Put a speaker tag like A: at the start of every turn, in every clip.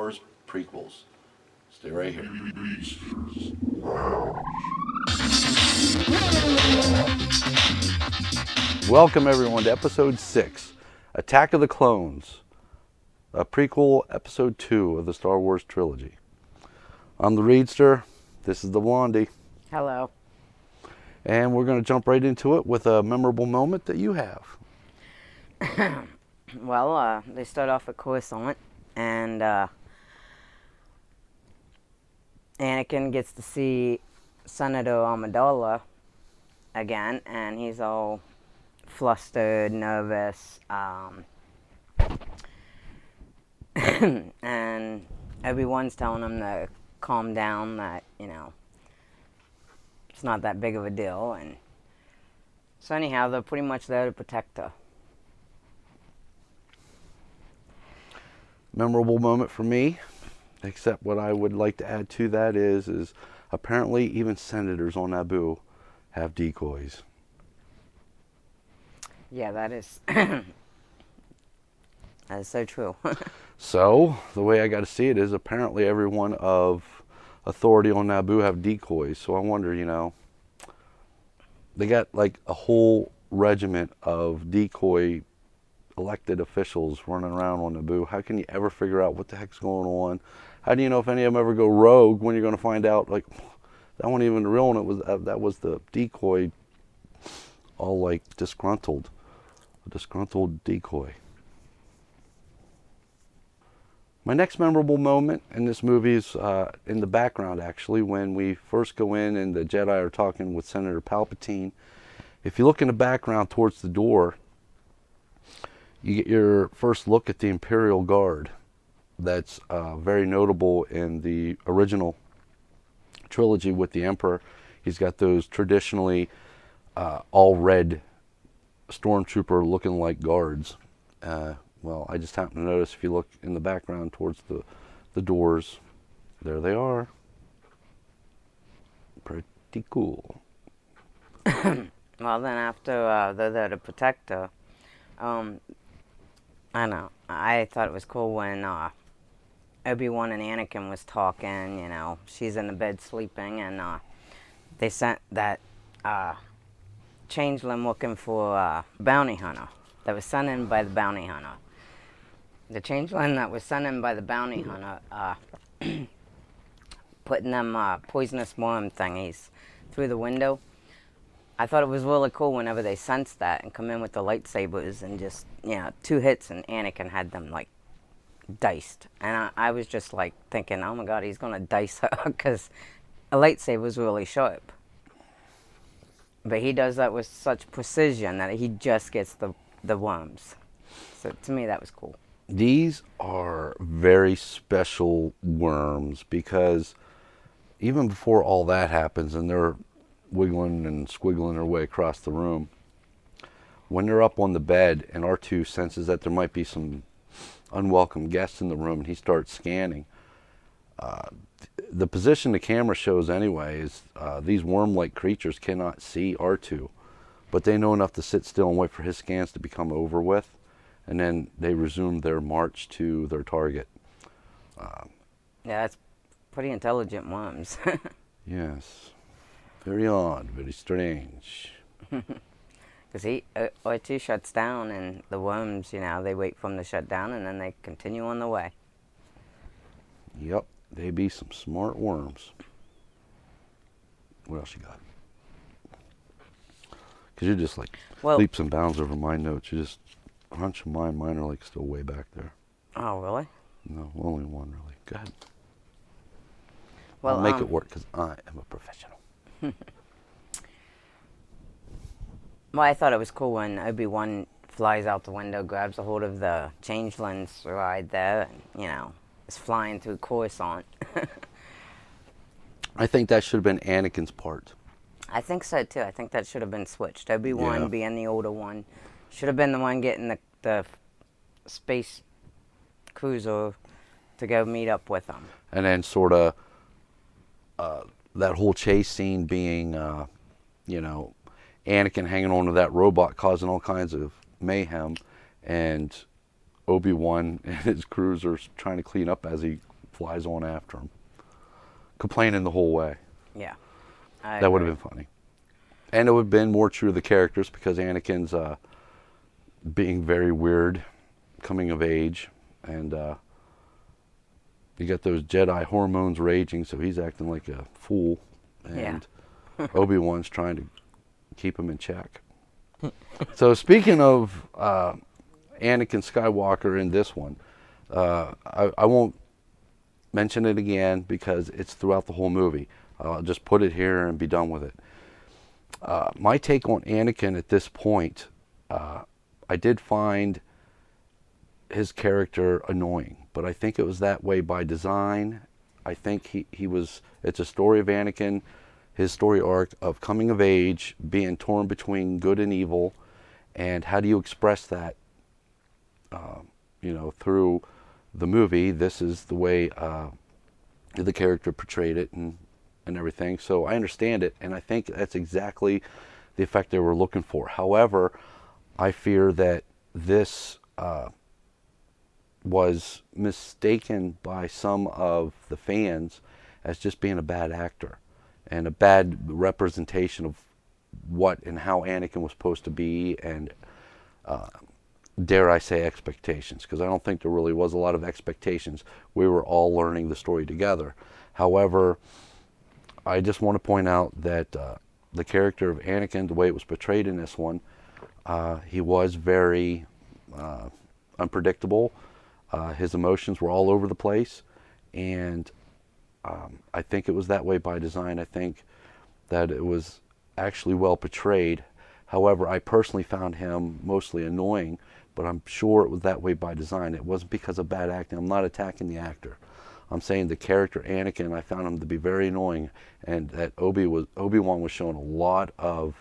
A: Wars prequels. Stay right here. Welcome everyone to episode 6, Attack of the Clones, a prequel episode 2 of the Star Wars trilogy. I'm the Reedster, this is the Blondie.
B: Hello.
A: And we're going to jump right into it with a memorable moment that you have.
B: Well, they start off at Coruscant, and Anakin gets to see Senator Amidala again, and he's all flustered, nervous, and Obi-Wan's telling him to calm down, that, you know, it's not that big of a deal, and so anyhow, they're pretty much there to protect her.
A: Memorable moment for me, except what I would like to add to that is apparently even senators on Naboo have decoys.
B: Yeah, that is that is so true.
A: So the way I got to see it is apparently everyone of authority on Naboo have decoys. So I wonder, you know, they got like a whole regiment of decoy elected officials running around on Naboo. How can you ever figure out what the heck's going on? How do you know if any of them ever go rogue when you're going to find out, like, that wasn't even real and it was that was the decoy, all like disgruntled, a disgruntled decoy. My next memorable moment in this movie is in the background, actually, when we first go in and the Jedi are talking with Senator Palpatine. If you look in the background towards the door, you get your first look at the Imperial Guard. That's very notable in the original trilogy with the Emperor. He's got those traditionally all red stormtrooper looking like guards. Well, I just happened to notice if you look in the background towards the doors, there they are. Pretty cool.
B: Well, then after they're there to protect her, I know, I thought it was cool when Obi-Wan and Anakin was talking, you know, she's in the bed sleeping, and they sent that changeling looking for a bounty hunter that was sent in by the bounty hunter. The changeling that was sent in by the bounty hunter, putting them poisonous worm thingies through the window. I thought it was really cool whenever they sensed that and come in with the lightsabers and just, you know, 2 hits and Anakin had them, like, diced. And I was just, like, thinking, oh my god, he's going to dice her, because a lightsaber's really sharp. But he does that with such precision that he just gets the worms. So to me, that was cool.
A: These are very special worms because even before all that happens and they're wiggling and squiggling their way across the room, when they're up on the bed and R2 senses that there might be some unwelcome guests in the room and he starts scanning, the position the camera shows anyway is these worm-like creatures cannot see R2, but they know enough to sit still and wait for his scans to become over with, and then they resume their march to their target.
B: Yeah, that's pretty intelligent worms.
A: Yes. Very odd, very strange.
B: Because R2 shuts down, and the worms, you know, they wait for them to shut down, and then they continue on the way.
A: Yep, they be some smart worms. What else you got? Because you're just like leaps and bounds over my notes. You just hunch mine. Mine are like still way back there.
B: Oh, really?
A: No, only one really. Go ahead.
B: Well,
A: I'll make it work because I am a professional.
B: Well, I thought it was cool when Obi-Wan flies out the window, grabs a hold of the changeling's ride there, and, you know, is flying through Coruscant.
A: I think that should have been Anakin's part.
B: I think so, too. I think that should have been switched. Obi-Wan being the older one should have been the one getting the space cruiser to go meet up with them.
A: And then sort of that whole chase scene being, you know, Anakin hanging on to that robot causing all kinds of mayhem, and Obi-Wan and his cruisers trying to clean up as he flies on after him, complaining the whole way.
B: Yeah.
A: That would have been funny. And it would have been more true to the characters because Anakin's being very weird, coming of age, and you got those Jedi hormones raging, so he's acting like a fool, and Obi-Wan's trying to keep him in check. So speaking of Anakin Skywalker in this one, I won't mention it again because it's throughout the whole movie. I'll just put it here and be done with it. My take on Anakin at this point, I did find his character annoying, but I think it was that way by design. I think he was, it's a story of Anakin, his story arc of coming of age, being torn between good and evil, and how do you express that, through the movie. This is the way the character portrayed it and everything. So I understand it, and I think that's exactly the effect they were looking for. However, I fear that this was mistaken by some of the fans as just being a bad actor and a bad representation of what and how Anakin was supposed to be, and dare I say expectations, because I don't think there really was a lot of expectations. We were all learning the story together. However, I just want to point out that the character of Anakin, the way it was portrayed in this one, he was very unpredictable. His emotions were all over the place, and I think it was that way by design. I think that it was actually well portrayed. However, I personally found him mostly annoying, but I'm sure it was that way by design. It wasn't because of bad acting. I'm not attacking the actor. I'm saying the character Anakin, I found him to be very annoying, and that Obi-Wan was showing a lot of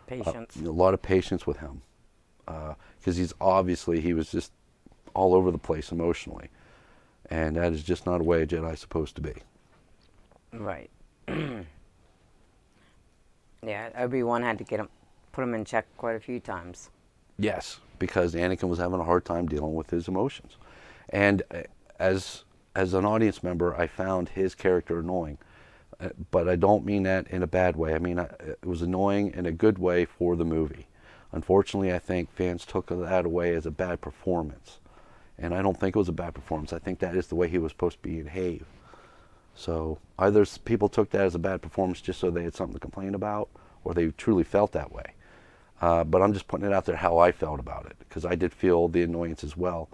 A: patience with him, because he was just all over the place emotionally, and that is just not a way a Jedi's supposed to be.
B: Right. Yeah, Obi-Wan had to put him in check quite a few times.
A: Yes, because Anakin was having a hard time dealing with his emotions, and as an audience member, I found his character annoying, but I don't mean that in a bad way. I mean it was annoying in a good way for the movie. Unfortunately, I think fans took that away as a bad performance, and I don't think it was a bad performance. I think that is the way he was supposed to behave. So either people took that as a bad performance just so they had something to complain about, or they truly felt that way. But I'm just putting it out there how I felt about it, because I did feel the annoyance as well,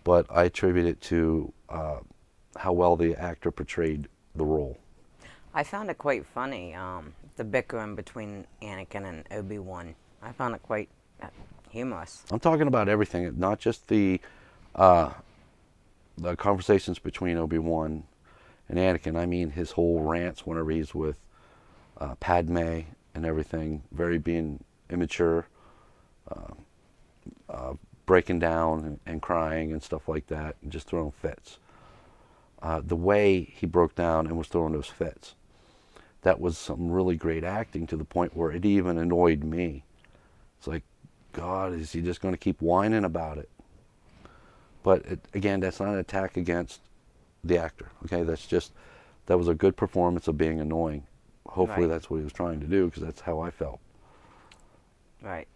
A: but I attribute it to how well the actor portrayed the role.
B: I found it quite funny, the bickering between Anakin and Obi-Wan. I found it quite humorous.
A: I'm talking about everything, not just the conversations between Obi-Wan and Anakin. I mean his whole rants whenever he's with Padme and everything, very being immature, breaking down and crying and stuff like that, and just throwing fits. The way he broke down and was throwing those fits, that was some really great acting, to the point where it even annoyed me. It's like, God, is he just going to keep whining about it? But again, that's not an attack against the actor. Okay, that was a good performance of being annoying. Hopefully that's what he was trying to do, because that's how I felt.
B: Right.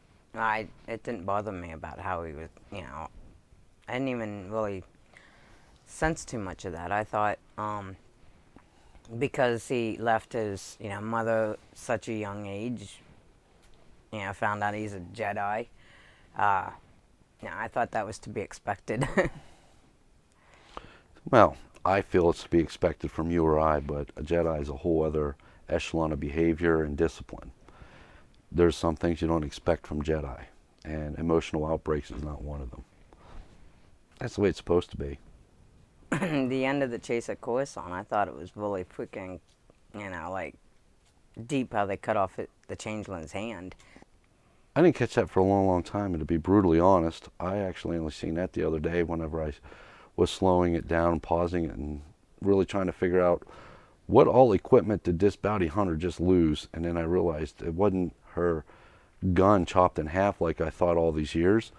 B: It didn't bother me about how he was, I didn't even really sense too much of that. I thought, because he left his, mother such a young age, found out he's a Jedi, I thought that was to be expected.
A: Well, I feel it's to be expected from you or I, but a Jedi is a whole other echelon of behavior and discipline. There's some things you don't expect from Jedi, and emotional outbreaks is not one of them. That's the way it's supposed to be.
B: The end of the chase at Coruscant, I thought it was really freaking, deep how they cut off the changeling's hand.
A: I didn't catch that for a long, long time, and to be brutally honest, I actually only seen that the other day whenever I was slowing it down, pausing it, and really trying to figure out what all equipment did this bounty hunter just lose. And then I realized it wasn't her gun chopped in half like I thought all these years.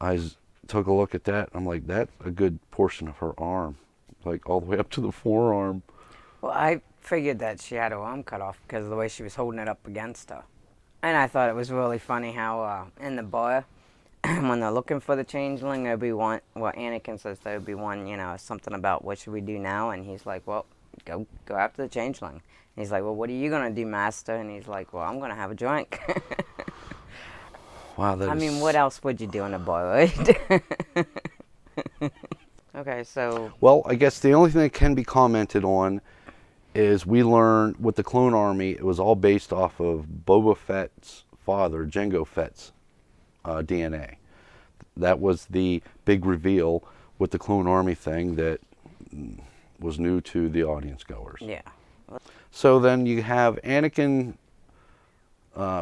A: I took a look at that. I'm like, that's a good portion of her arm. like all the way up to the forearm.
B: Well, I figured that she had her arm cut off because of the way she was holding it up against her. And I thought it was really funny how in the bar, when they're looking for the changeling, Obi-Wan, well, Anakin says to Obi-Wan, you know, something about what should we do now? And he's like, well, go after the changeling. And he's like, well, what are you going to do, master? And he's like, well, I'm going to have a drink.
A: Wow, that
B: I
A: is...
B: mean, what else would you do in a bar, right? Okay, so...
A: Well, I guess the only thing that can be commented on is we learned with the Clone Army, it was all based off of Boba Fett's father, Jango Fett's DNA. That was the big reveal with the Clone Army thing that was new to the audience goers.
B: Yeah.
A: So then you have Anakin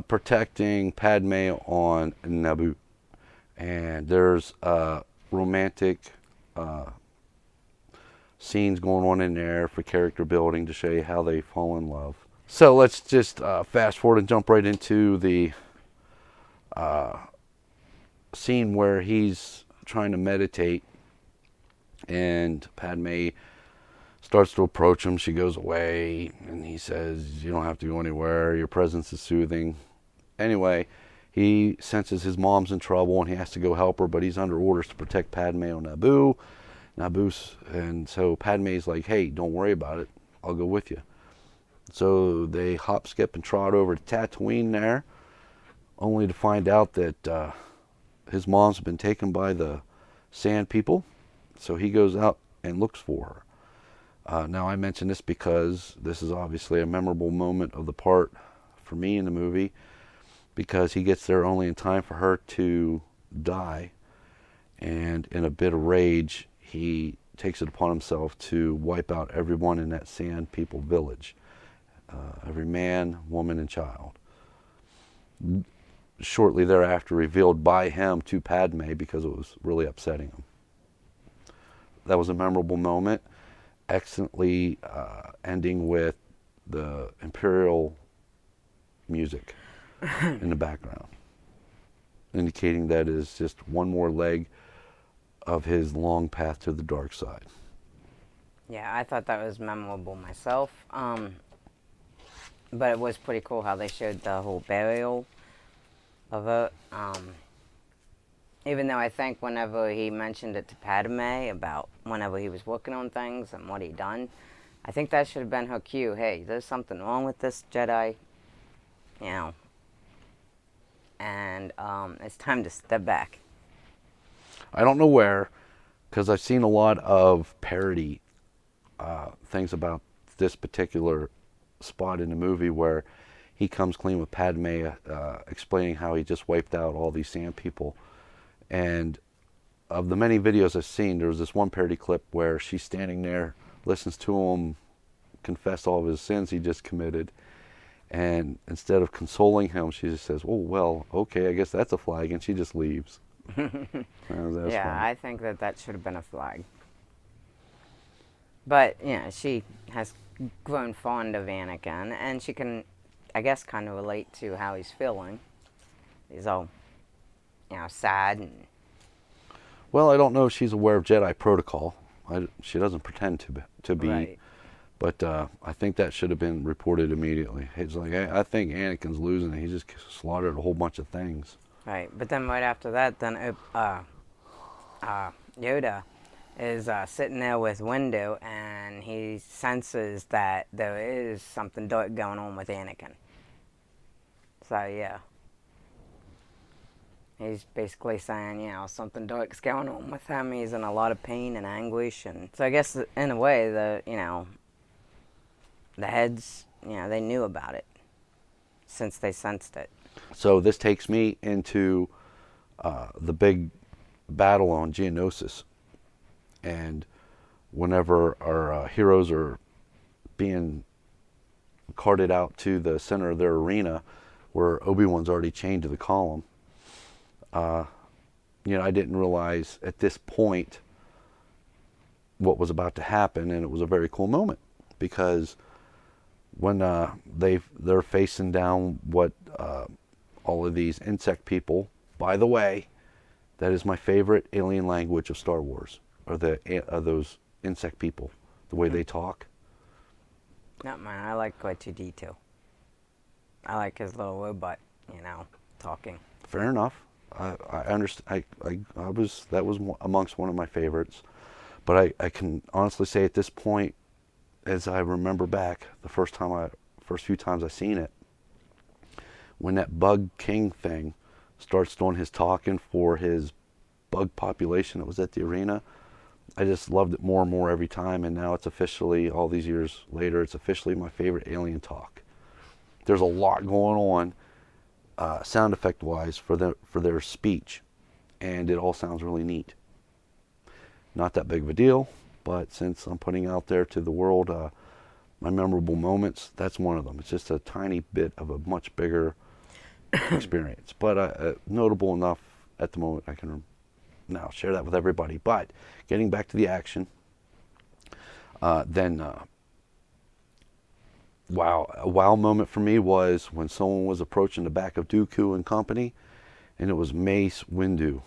A: protecting Padme on Naboo. And there's romantic scenes going on in there for character building to show you how they fall in love. So let's just fast forward and jump right into the scene where he's trying to meditate and Padme starts to approach him. She goes away and he says, you don't have to go anywhere, your presence is soothing. Anyway, he senses his mom's in trouble and he has to go help her, but he's under orders to protect Padme on Naboo. And so Padme's like, hey, don't worry about it, I'll go with you. So they hop, skip, and trot over to Tatooine there, only to find out that his mom's been taken by the Sand People. So he goes out and looks for her. Now I mention this because this is obviously a memorable moment of the part for me in the movie, because he gets there only in time for her to die, and in a bit of rage he takes it upon himself to wipe out everyone in that Sand People village, every man, woman, and child. Shortly thereafter revealed by him to Padme, because it was really upsetting him. That was a memorable moment, excellently ending with the Imperial music in the background, indicating that it is just one more leg of his long path to the dark side.
B: Yeah, I thought that was memorable myself. But it was pretty cool how they showed the whole burial of it. Even though I think whenever he mentioned it to Padme about whenever he was working on things and what he'd done, I think that should have been her cue. Hey, there's something wrong with this Jedi, you know, and it's time to step back.
A: I don't know where, because I've seen a lot of parody things about this particular spot in the movie where he comes clean with Padme, explaining how he just wiped out all these Sand People. And of the many videos I've seen, there was this one parody clip where she's standing there, listens to him confess all of his sins he just committed, and instead of consoling him, she just says, oh, well, okay, I guess that's a flag, and she just leaves. That's
B: Yeah,
A: funny.
B: I think that should have been a flag. But, yeah, she has grown fond of Anakin, and she can, I guess, kind of relate to how he's feeling. He's all, you know, sad. And
A: Well, I don't know if she's aware of Jedi protocol. She doesn't pretend to be.
B: right.
A: But I think that should have been reported immediately. It's like, I think Anakin's losing it. He just slaughtered a whole bunch of things.
B: Right, but then right after that, then Yoda is sitting there with Windu, and he senses that there is something dark going on with Anakin. So, yeah. He's basically saying, you know, something dark's going on with him. He's in a lot of pain and anguish. And so I guess, in a way, the heads, you know, they knew about it since they sensed it.
A: So this takes me into the big battle on Geonosis. And whenever our heroes are being carted out to the center of their arena, where Obi-Wan's already chained to the column, you know, I didn't realize at this point what was about to happen, and it was a very cool moment, because when they're facing down what all of these insect people, by the way, that is my favorite alien language of Star Wars, or those insect people, the way they talk.
B: Not mine. I like qui-gonjinn too. I like his little robot, talking.
A: Fair enough. I understand. I was that was amongst one of my favorites, but I can honestly say at this point, as I remember back, the first few times I seen it, when that bug king thing starts doing his talking for his bug population that was at the arena, I just loved it more and more every time. And now it's officially, all these years later, it's officially my favorite alien talk. There's a lot going on, sound effect wise, for their speech, and it all sounds really neat. Not that big of a deal, but since I'm putting out there to the world my memorable moments, that's one of them. It's just a tiny bit of a much bigger experience, but notable enough at the moment I can now share that with everybody. But getting back to the action, then a wow moment for me was when someone was approaching the back of Dooku and company, and it was Mace Windu.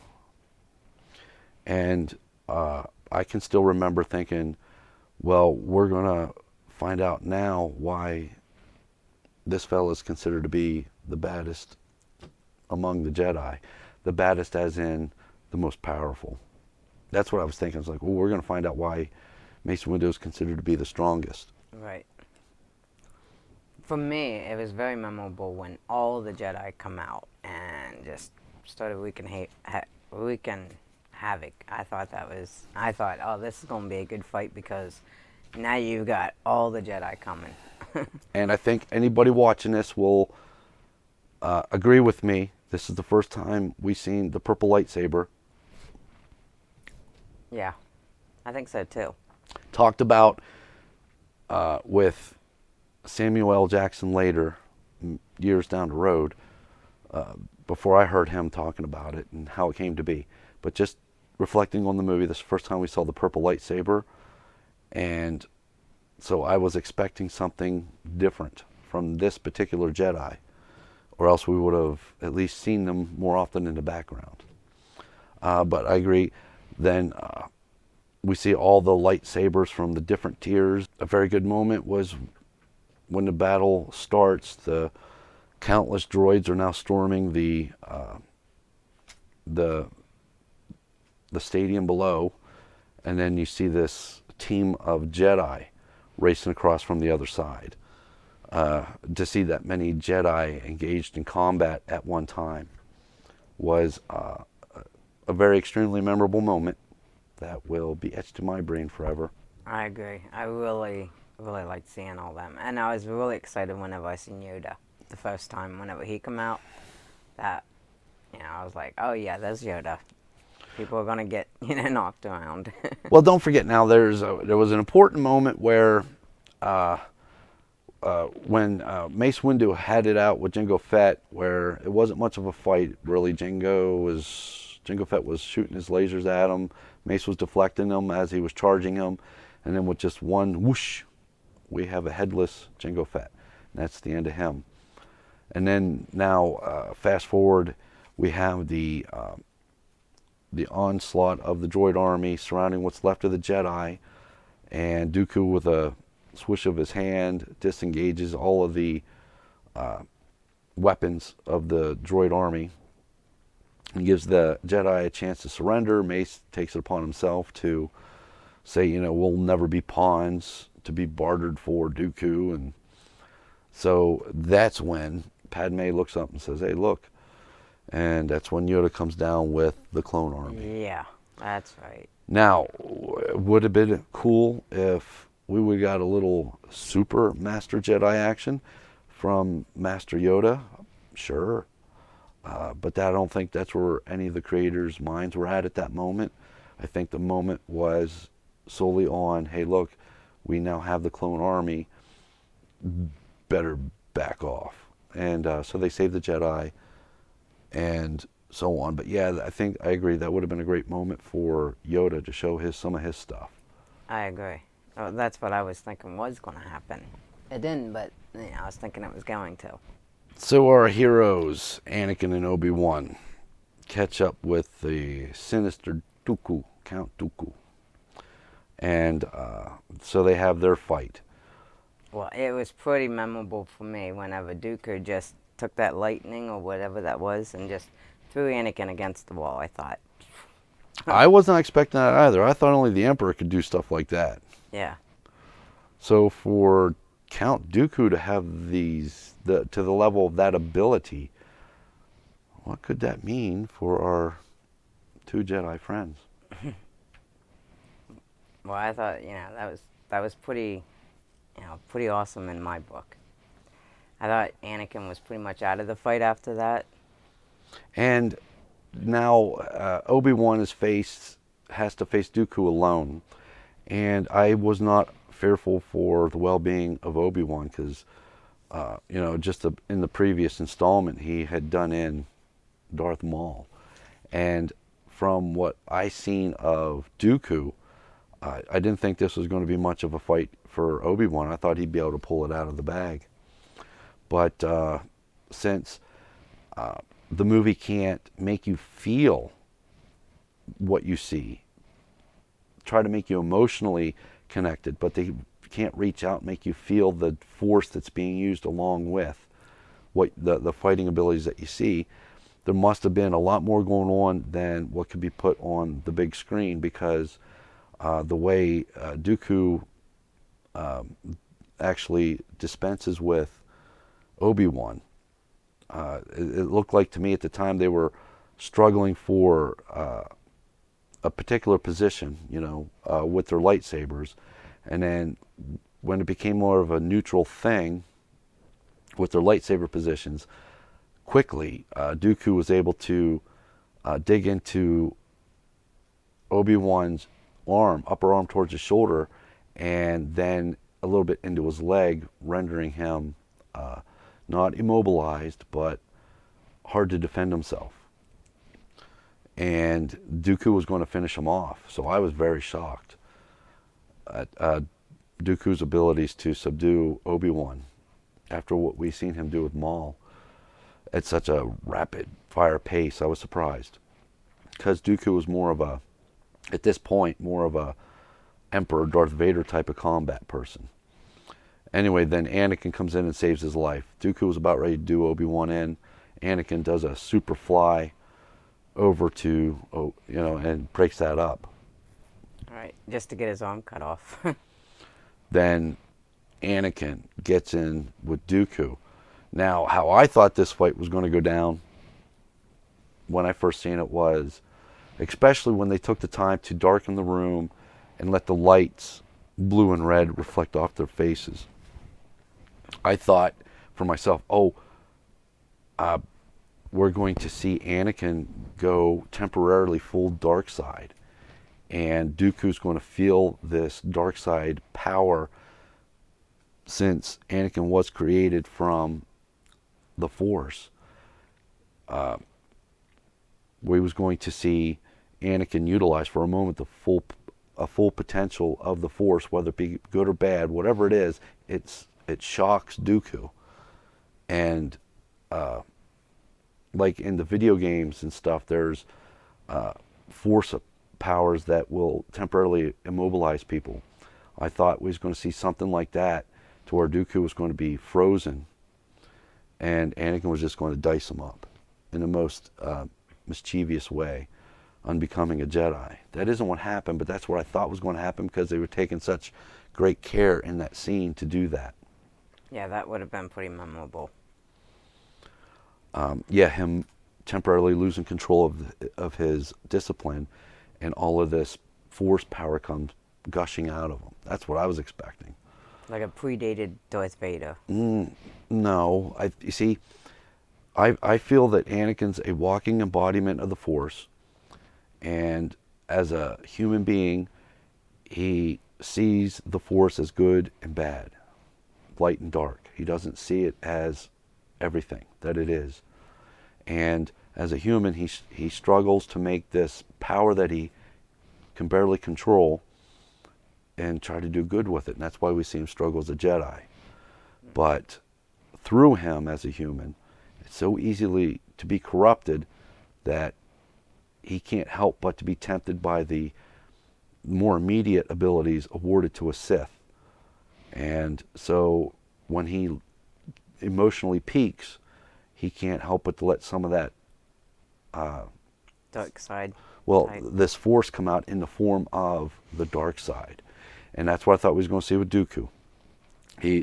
A: And I can still remember thinking, well, we're going to find out now why this fella is considered to be the baddest among the Jedi. The baddest as in the most powerful. That's what I was thinking. I was like, well, we're going to find out why Mace Windu is considered to be the strongest.
B: Right. For me, it was very memorable when all the Jedi come out and just started wreaking havoc. I thought, oh, this is going to be a good fight because now you've got all the Jedi coming.
A: And I think anybody watching this will agree with me. This is the first time we've seen the purple lightsaber.
B: Yeah, I think so too.
A: Talked about with Samuel L. Jackson later, years down the road, before I heard him talking about it and how it came to be. But just reflecting on the movie, this is the first time we saw the purple lightsaber, and so I was expecting something different from this particular Jedi, or else we would have at least seen them more often in the background. But I agree. Then we see all the lightsabers from the different tiers. A very good moment was when the battle starts. The countless droids are now storming the stadium below, and then you see this team of Jedi racing across from the other side. To see that many Jedi engaged in combat at one time was a very extremely memorable moment that will be etched in my brain forever.
B: I agree. I really liked seeing all them, and I was really excited whenever I seen Yoda the first time. Whenever he come out, that I was like, oh yeah, there's Yoda. People are gonna get knocked around.
A: Well, don't forget now. There was an important moment where when Mace Windu had it out with Jango Fett, where it wasn't much of a fight really. Jango Fett was shooting his lasers at him. Mace was deflecting them as he was charging him, and then with just one whoosh, we have a headless Jango Fett, and that's the end of him. And then now, fast forward, we have the onslaught of the droid army surrounding what's left of the Jedi, and Dooku, with a swish of his hand, disengages all of the weapons of the droid army and gives the Jedi a chance to surrender. Mace takes it upon himself to say, we'll never be pawns to be bartered for Dooku. And so that's when Padme looks up and says, hey, look. And that's when Yoda comes down with the clone army.
B: Yeah, that's right.
A: Now, would have been cool if we would have got a little super Master Jedi action from Master Yoda. Sure. But I don't think that's where any of the creators' minds were at that moment. I think the moment was solely on, hey, look, we now have the clone army. Better back off. And so they saved the Jedi and so on. But yeah, I agree. That would have been a great moment for Yoda to show some of his stuff.
B: I agree. Oh, that's what I was thinking was going to happen. It didn't, but I was thinking it was going to.
A: So our heroes, Anakin and Obi-Wan, catch up with the sinister Dooku, Count Dooku. And so they have their fight.
B: Well, it was pretty memorable for me whenever Dooku just took that lightning or whatever that was and just threw Anakin against the wall. I thought,
A: I was not expecting that either. I thought only the Emperor could do stuff like that.
B: yeah,
A: So for Count Dooku to have to the level of that ability, what could that mean for our two Jedi friends?
B: well, I thought that was pretty, pretty awesome in my book. I thought Anakin was pretty much out of the fight after that.
A: And now Obi-Wan has to face Dooku alone. And I was not fearful for the well-being of Obi-Wan because, in the previous installment he had done in Darth Maul. And from what I seen of Dooku, I didn't think this was going to be much of a fight for Obi-Wan. I thought he'd be able to pull it out of the bag. But since the movie can't make you feel what you see, try to make you emotionally connected, but they can't reach out and make you feel the force that's being used along with what the fighting abilities that you see, there must have been a lot more going on than what could be put on the big screen, because the way Dooku actually dispenses with Obi-Wan, it looked like to me at the time they were struggling for a particular position, with their lightsabers, and then when it became more of a neutral thing with their lightsaber positions, quickly Dooku was able to dig into Obi-Wan's upper arm towards his shoulder, and then a little bit into his leg, rendering him not immobilized, but hard to defend himself. And Dooku was going to finish him off. So I was very shocked at Dooku's abilities to subdue Obi-Wan after what we've seen him do with Maul at such a rapid fire pace. I was surprised, because Dooku was at this point, more of a Emperor Darth Vader type of combat person. Anyway, then Anakin comes in and saves his life. Dooku was about ready to do Obi-Wan in. Anakin does a super fly over to, and breaks that up.
B: All right, just to get his arm cut off.
A: Then Anakin gets in with Dooku. Now, how I thought this fight was going to go down when I first seen it was, especially when they took the time to darken the room and let the lights, blue and red, reflect off their faces. I thought for myself, we're going to see Anakin go temporarily full dark side, and Dooku's going to feel this dark side power, since Anakin was created from the Force. We was going to see Anakin utilize for a moment the full potential of the Force, whether it be good or bad, whatever it is. It shocks Dooku, and like in the video games and stuff, there's Force powers that will temporarily immobilize people. I thought we was going to see something like that, to where Dooku was going to be frozen, and Anakin was just going to dice him up in the most mischievous way, unbecoming a Jedi. That isn't what happened, but that's what I thought was going to happen, because they were taking such great care in that scene to do that.
B: Yeah, that would have been pretty memorable.
A: Him temporarily losing control of his discipline, and all of this Force power comes gushing out of him. That's what I was expecting.
B: Like a predated Darth Vader.
A: No, you see, I feel that Anakin's a walking embodiment of the Force, and as a human being, he sees the Force as good and bad, light and dark. He doesn't see it as everything that it is. And as a human, he struggles to make this power that he can barely control and try to do good with it. And that's why we see him struggle as a Jedi. But through him as a human, it's so easily to be corrupted that he can't help but to be tempted by the more immediate abilities awarded to a Sith. And so when he emotionally peaks, he can't help but to let some of that
B: Dark side.
A: well,
B: type.
A: this force come out in the form of the dark side. And that's what I thought we was going to see with Dooku.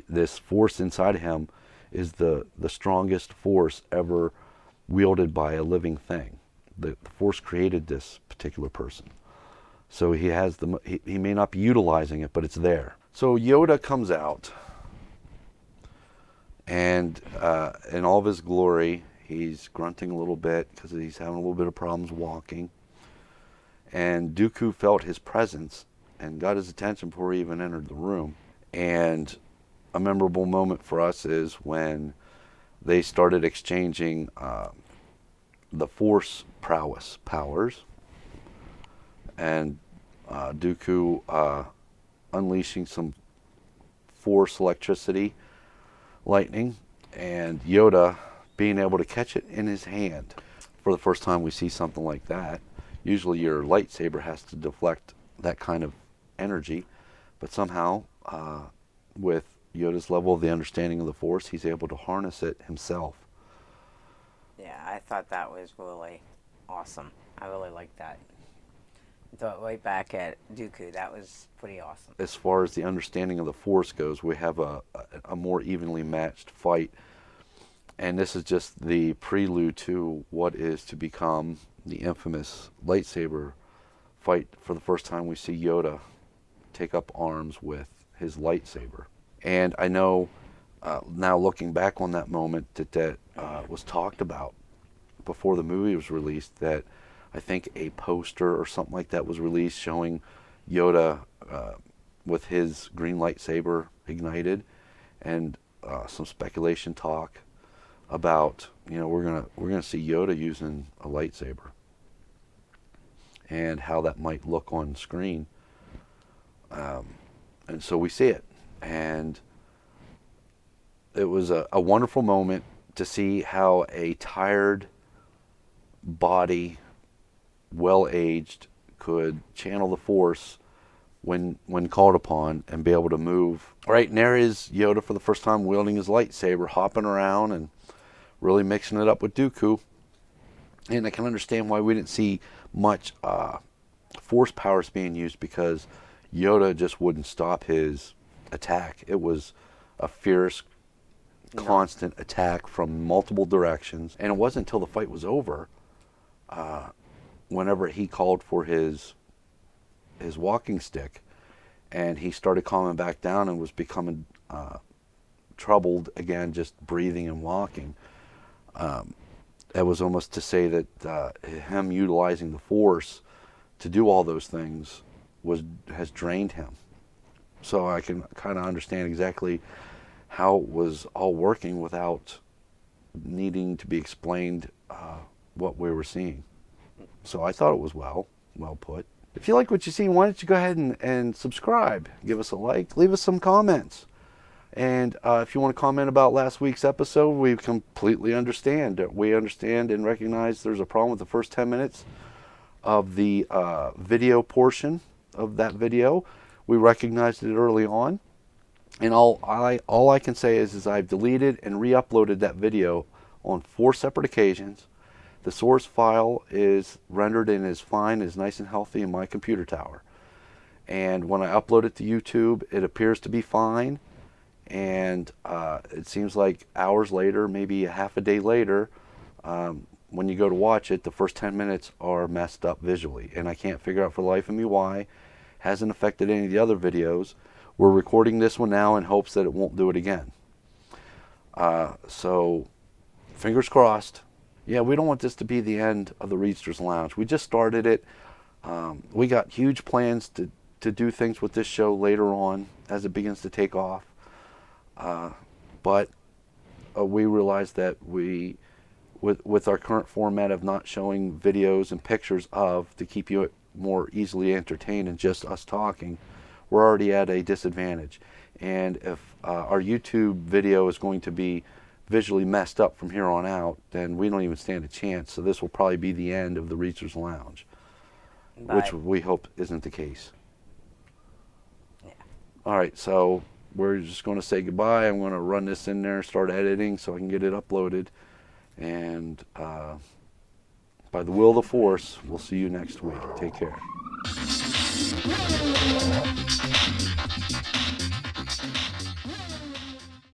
A: This force inside of him is the strongest force ever wielded by a living thing. The force created this particular person. So he has he may not be utilizing it, but it's there. So Yoda comes out, and in all of his glory, he's grunting a little bit because he's having a little bit of problems walking. And Dooku felt his presence and got his attention before he even entered the room. And a memorable moment for us is when they started exchanging the Force powers, and Dooku unleashing some Force electricity, lightning, and Yoda being able to catch it in his hand. For the first time we see something like that. Usually your lightsaber has to deflect that kind of energy, but somehow with Yoda's level of the understanding of the Force, he's able to harness it himself.
B: Yeah, I thought that was really awesome. I really liked that. I thought right back at Dooku, that was pretty awesome.
A: As far as the understanding of the Force goes, we have a more evenly matched fight. And this is just the prelude to what is to become the infamous lightsaber fight. For the first time, we see Yoda take up arms with his lightsaber. And I know now looking back on that moment that was talked about before the movie was released, that I think a poster or something like that was released showing Yoda with his green lightsaber ignited, and some speculation talk about, we're gonna see Yoda using a lightsaber and how that might look on screen. And so we see it, and it was a wonderful moment to see how a tired body, well-aged, could channel the Force when called upon and be able to move. Right, and there is Yoda for the first time wielding his lightsaber, hopping around and really mixing it up with Dooku. And I can understand why we didn't see much Force powers being used, because Yoda just wouldn't stop his attack. It was a fierce, constant attack from multiple directions. And it wasn't until the fight was over, whenever he called for his walking stick, and he started calming back down and was becoming troubled again, just breathing and walking. It was almost to say that him utilizing the Force to do all those things has drained him. So I can kind of understand exactly how it was all working without needing to be explained what we were seeing. So I thought it was well put. If you like what you see, why don't you go ahead and subscribe, give us a like, leave us some comments. And if you want to comment about last week's episode, we completely understand. We understand and recognize there's a problem with the first 10 minutes of the video portion of that video. We recognized it early on. And all I can say is I've deleted and re-uploaded that video on 4 separate occasions. The source file is rendered and is fine, is nice and healthy in my computer tower. And when I upload it to YouTube, it appears to be fine. And it seems like hours later, maybe a half a day later, when you go to watch it, the first 10 minutes are messed up visually. And I can't figure out for the life of me why. Hasn't affected any of the other videos. We're recording this one now in hopes that it won't do it again. So, fingers crossed. Yeah, we don't want this to be the end of the Reedsters Lounge. We just started it. We got huge plans to do things with this show later on as it begins to take off. But we realized that with our current format of not showing videos and pictures to keep you more easily entertained and just us talking, we're already at a disadvantage. And if our YouTube video is going to be visually messed up from here on out, then we don't even stand a chance. So this will probably be the end of the Reedsters Lounge, which we hope isn't the case. All right, so we're just going to say goodbye. I'm going to run this in there, start editing so I can get it uploaded. And by the will of the force, we'll see you next week. Take care.